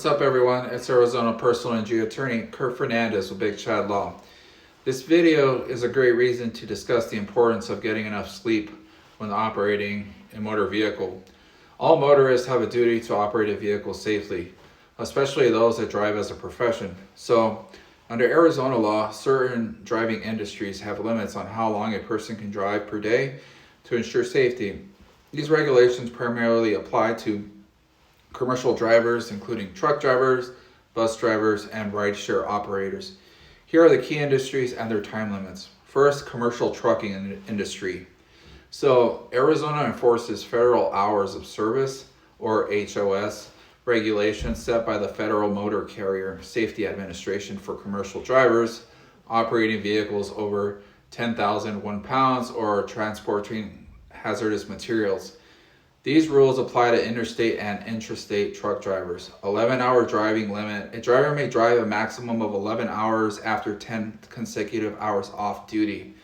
What's up, everyone? It's Arizona personal injury attorney Kurt Fernandez with Big Chad Law. This video is a great reason to discuss the importance of getting enough sleep when operating a motor vehicle. All motorists have a duty to operate a vehicle safely, especially those that drive as a profession. So, under Arizona law, certain driving industries have limits on how long a person can drive per day to ensure safety. These regulations primarily apply to commercial drivers, including truck drivers, bus drivers, and rideshare operators. Here are the key industries and their time limits. First, commercial trucking industry. So, Arizona enforces federal hours of service, or HOS, regulations set by the Federal Motor Carrier Safety Administration for commercial drivers operating vehicles over 10,001 pounds or transporting hazardous materials. These rules apply to interstate and intrastate truck drivers. 11-hour driving limit. A driver may drive a maximum of 11 hours after 10 consecutive hours off duty.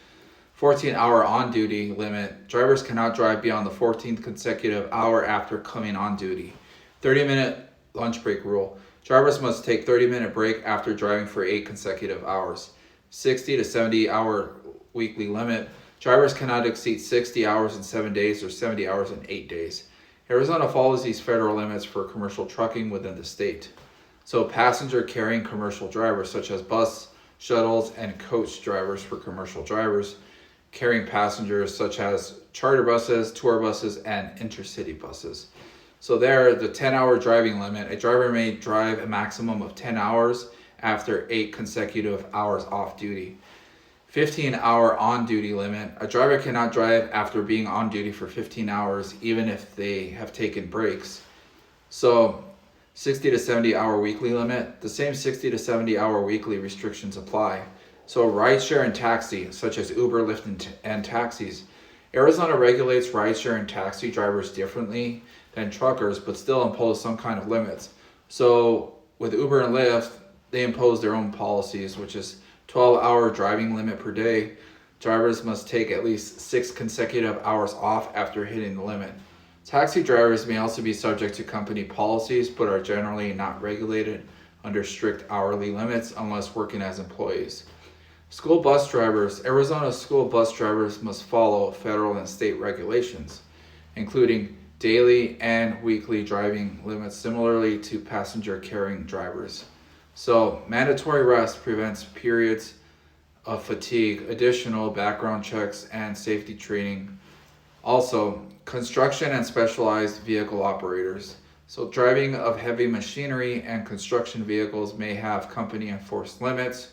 14-hour on-duty limit. Drivers cannot drive beyond the 14th consecutive hour after coming on duty. 30-minute lunch break rule. Drivers must take 30-minute break after driving for 8 consecutive hours. 60 to 70-hour weekly limit. Drivers cannot exceed 60 hours in 7 days or 70 hours in 8 days. Arizona follows these federal limits for commercial trucking within the state. So passenger carrying commercial drivers such as bus, shuttles, and coach drivers for commercial drivers carrying passengers such as charter buses, tour buses, and intercity buses. So there, the 10-hour driving limit. A driver may drive a maximum of 10 hours after 8 consecutive hours off duty. 15-hour on-duty limit. A driver cannot drive after being on duty for 15 hours, even if they have taken breaks. So, 60 to 70-hour weekly limit. The same 60 to 70-hour weekly restrictions apply. So, rideshare and taxi, such as Uber, Lyft, and taxis. Arizona regulates rideshare and taxi drivers differently than truckers, but still impose some kind of limits. So, with Uber and Lyft, they impose their own policies, which is 12-hour driving limit per day. Drivers must take at least 6 consecutive hours off after hitting the limit. Taxi drivers may also be subject to company policies, but are generally not regulated under strict hourly limits unless working as employees. School bus drivers. Arizona school bus drivers must follow federal and state regulations, including daily and weekly driving limits similarly to passenger carrying drivers. So, mandatory rest prevents periods of fatigue, additional background checks, and safety training. Also, construction and specialized vehicle operators. So, driving of heavy machinery and construction vehicles may have company-enforced limits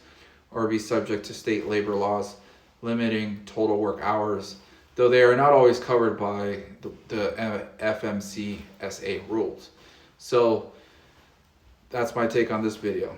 or be subject to state labor laws limiting total work hours, though they are not always covered by the FMCSA rules. So, that's my take on this video.